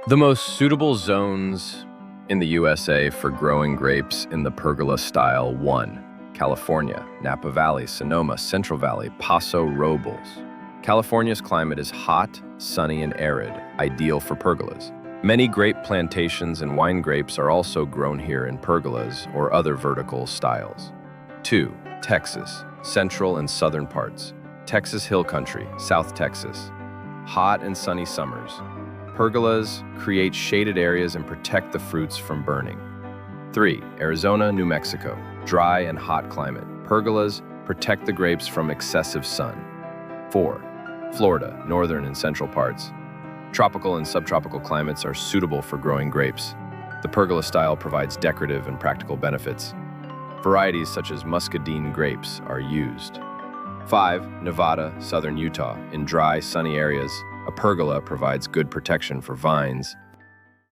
The most suitable zones in the USA for growing grapes in the pergola style: 1. California, Napa Valley, Sonoma, Central Valley, Paso, Robles. California's climate is hot, sunny, and arid, ideal for pergolas. Many grape plantations and wine grapes are also grown here in pergolas or other vertical styles. 2. Texas, central and southern parts. Texas Hill Country, South Texas. Hot and sunny summers. Pergolas create shaded areas and protect the fruits from burning. 3. Arizona, New Mexico, dry and hot climate. Pergolas protect the grapes from excessive sun. 4. Florida, northern and central parts. Tropical and subtropical climates are suitable for growing grapes. The pergola style provides decorative and practical benefits. Varieties such as Muscadine grapes are used. 5. Nevada, southern Utah. In dry, sunny areas, a pergola provides good protection for vines